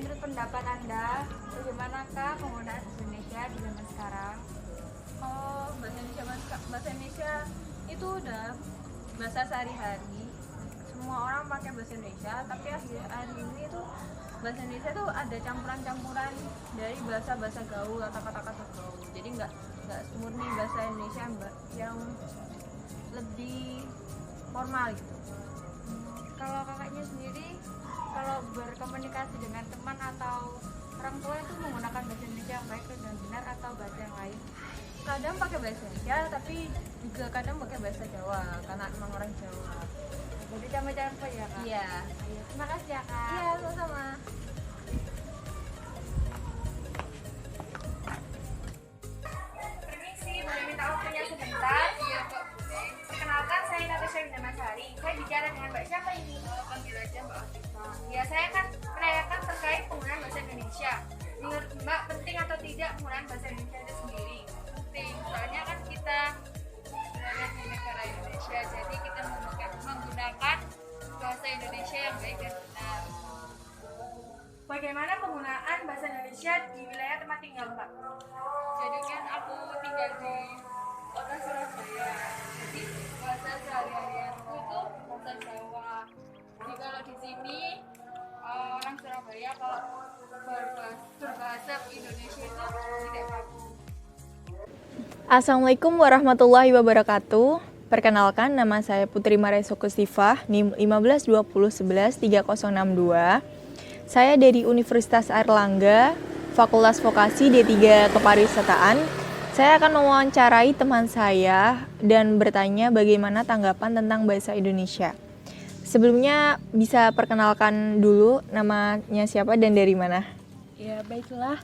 menurut pendapat Anda, bagaimanakah penggunaan bahasa Indonesia di zaman sekarang? Oh, bahasa Indonesia itu udah bahasa sehari-hari. Semua orang pakai bahasa Indonesia, tapi akhir-akhir ini tuh bahasa Indonesia tuh ada campuran-campuran dari bahasa-bahasa gaul atau kata-kata gaul. Jadi nggak murni bahasa Indonesia yang lebih formal gitu. Kalau kakaknya sendiri, kalau berkomunikasi dengan teman atau orang tua itu menggunakan bahasa Indonesia yang baik dan benar atau bahasa yang lain? Kadang pakai bahasa Indonesia, tapi juga kadang pakai bahasa Jawa karena emang orang Jawa. Jadi campur-campur ya kak? Iya. Ayo, terima kasih ya kak. Iya, sama-sama. Permisi, boleh minta waktunya sebentar? Iya kok. Perkenalkan, saya Natasha Windamasari. Saya bicara dengan Mbak siapa ini? Panggil aja Mbak Afifah. Ya, saya akan menanyakan terkait penggunaan bahasa Indonesia. Menurut Mbak, penting atau tidak penggunaan bahasa Indonesia itu sendiri? Penting, soalnya kan kita berada di negara Indonesia, jadi kita menggunakan bahasa Indonesia yang baik dan benar. Bagaimana penggunaan bahasa Indonesia di wilayah tempat tinggal Mbak? Jadi kan aku tinggal di kota Surabaya, jadi bahasa sehari-harianku itu bahasa Jawa. Jadi kalau di sini orang Surabaya kalau berbahasa Indonesia itu tidak baku. Assalamualaikum warahmatullahi wabarakatuh. Perkenalkan, nama saya Putri Mareso Kustifah, NIM 1520113062. Saya dari Universitas Airlangga, Fakultas Vokasi D3 Kepariwisataan. Saya akan mewawancarai teman saya dan bertanya bagaimana tanggapan tentang bahasa Indonesia. Sebelumnya bisa perkenalkan dulu namanya siapa dan dari mana? Ya, baiklah.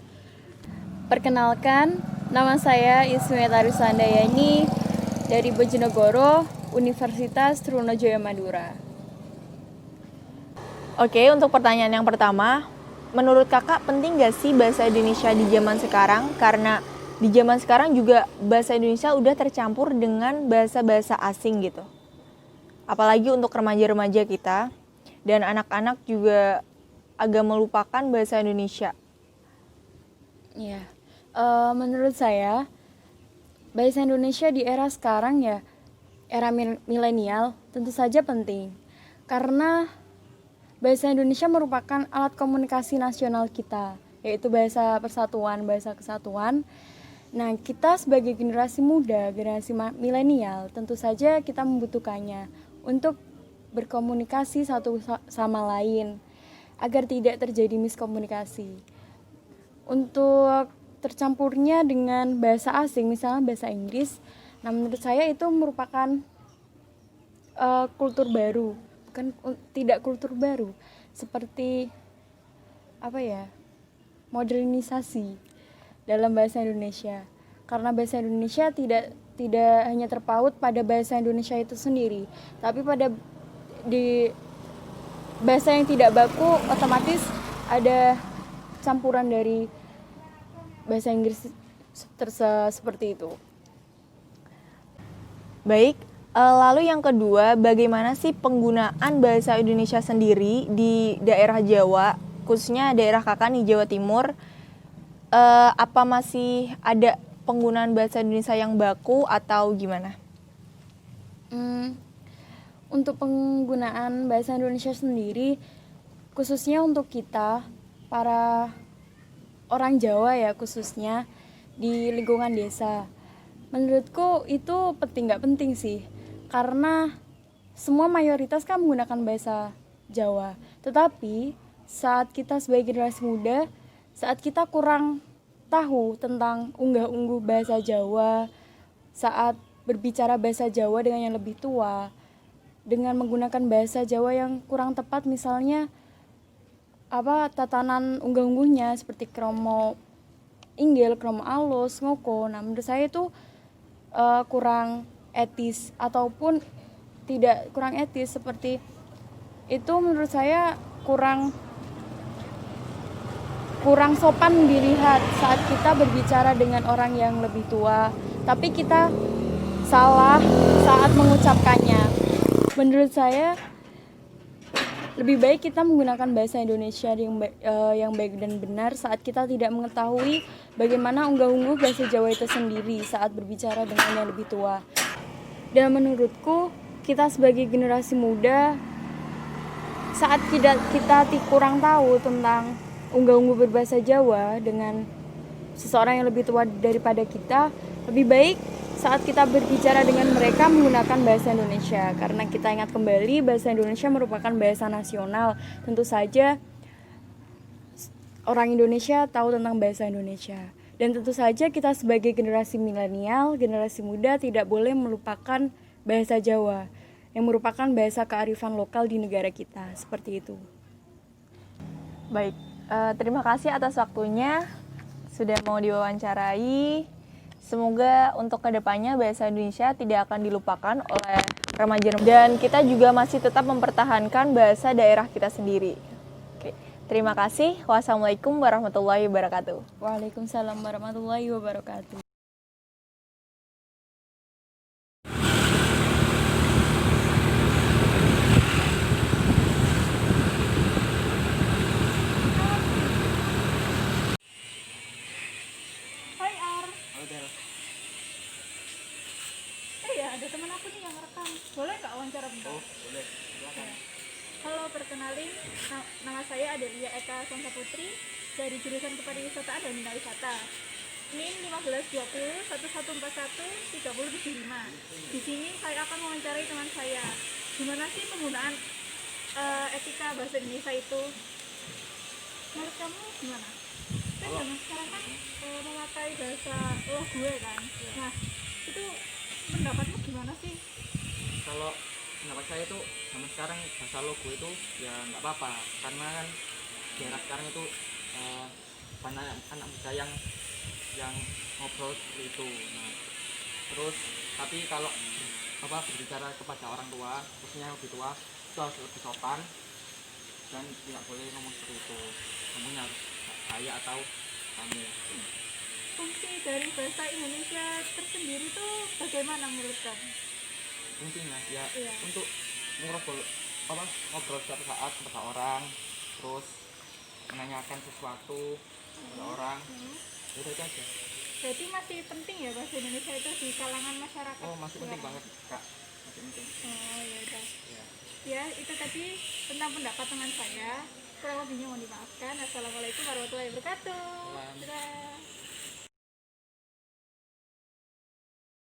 Perkenalkan, nama saya Ismiata Rusandayani dari Bojonegoro, Universitas Trunojoyo Madura. Oke, untuk pertanyaan yang pertama, menurut kakak penting gak sih bahasa Indonesia di zaman sekarang? Karena di zaman sekarang juga bahasa Indonesia udah tercampur dengan bahasa-bahasa asing gitu. Apalagi untuk remaja-remaja kita dan anak-anak juga agak melupakan bahasa Indonesia. Ya, menurut saya bahasa Indonesia di era sekarang ya, era milenial tentu saja penting. Karena bahasa Indonesia merupakan alat komunikasi nasional kita, yaitu bahasa persatuan, bahasa kesatuan. Nah, kita sebagai generasi muda, generasi milenial, tentu saja kita membutuhkannya untuk berkomunikasi satu sama lain, agar tidak terjadi miskomunikasi. Untuk tercampurnya dengan bahasa asing, misalnya bahasa Inggris, nah menurut saya itu merupakan kultur baru. Tidak kultur baru, seperti modernisasi dalam bahasa Indonesia. Karena bahasa Indonesia tidak hanya terpaut pada bahasa Indonesia itu sendiri, tapi pada di bahasa yang tidak baku otomatis ada campuran dari bahasa Inggris seperti itu. Baik, lalu yang kedua, bagaimana sih penggunaan bahasa Indonesia sendiri di daerah Jawa, khususnya daerah kakak nih Jawa Timur? Apa masih ada penggunaan bahasa Indonesia yang baku atau gimana? Untuk penggunaan bahasa Indonesia sendiri, khususnya untuk kita, para orang Jawa ya khususnya di lingkungan desa, menurutku itu penting nggak penting sih, karena semua mayoritas kan menggunakan bahasa Jawa. Tetapi saat kita sebagai generasi muda, saat kita kurang tahu tentang unggah-ungguh bahasa Jawa, saat berbicara bahasa Jawa dengan yang lebih tua, dengan menggunakan bahasa Jawa yang kurang tepat, misalnya tatanan unggah-ungguhnya seperti kromo inggil, kromo alus, ngoko. Nah, menurut saya itu kurang etis, ataupun tidak kurang etis, seperti itu menurut saya kurang sopan dilihat saat kita berbicara dengan orang yang lebih tua, tapi kita salah saat mengucapkannya. Menurut saya Lebih baik kita menggunakan bahasa Indonesia yang baik dan benar saat kita tidak mengetahui bagaimana unggah-ungguh bahasa Jawa itu sendiri saat berbicara dengan yang lebih tua. Dan menurutku, kita sebagai generasi muda, saat kita kurang tahu tentang unggah-ungguh berbahasa Jawa dengan seseorang yang lebih tua daripada kita, lebih baik saat kita berbicara dengan mereka menggunakan bahasa Indonesia, karena kita ingat kembali bahasa Indonesia merupakan bahasa nasional. Tentu saja orang Indonesia tahu tentang bahasa Indonesia, dan tentu saja kita sebagai generasi milenial, generasi muda tidak boleh melupakan bahasa Jawa yang merupakan bahasa kearifan lokal di negara kita. Seperti itu. Baik, terima kasih atas waktunya sudah mau diwawancarai. Semoga untuk kedepannya bahasa Indonesia tidak akan dilupakan oleh remaja dan kita juga masih tetap mempertahankan bahasa daerah kita sendiri. Oke, terima kasih. Wassalamualaikum warahmatullahi wabarakatuh. Waalaikumsalam warahmatullahi wabarakatuh. Hai Ar. Ya, ada teman aku nih yang rekam. Boleh nggak wawancara bentar? Oh, boleh. Silakan. Halo, perkenalin, nama saya Adelia Eka Sonsa Putri dari jurusan Kepariwisataan dan Bina Wisata. NIM 1520 1141 3075. Di sini saya akan mewawancarai teman saya. Gimana sih penggunaan etika bahasa Indonesia itu? Menurut kamu gimana? Kan zaman sekarang kan memakai bahasa lo gue kan. Nah, itu pendapatmu gimana sih? Kalau pendapat saya itu zaman sekarang bahasa logo itu ya nggak apa-apa, karena kan di era sekarang itu banyak anak muda yang ngobrol seperti itu. Nah, terus tapi kalau berbicara kepada orang tua, khususnya yang lebih tua, itu harus lebih sopan dan tidak boleh ngomong seperti itu. Ngomongnya harus saya atau kamu. Fungsi dari bahasa Indonesia tersendiri itu bagaimana menurut kamu? Fungsinya ya Iya. untuk ngobrol suatu saat kepada orang, terus menanyakan sesuatu kepada orang, itu aja. Berarti masih penting ya bahasa Indonesia itu di kalangan masyarakat? Oh, masih penting Ya. banget Kak, masih penting Oh ya udah. ya. Ya itu tadi tentang pendapat teman saya. Kurang lebihnya mohon dimaafkan. Assalamualaikum warahmatullahi wabarakatuh. Salam. Dadah.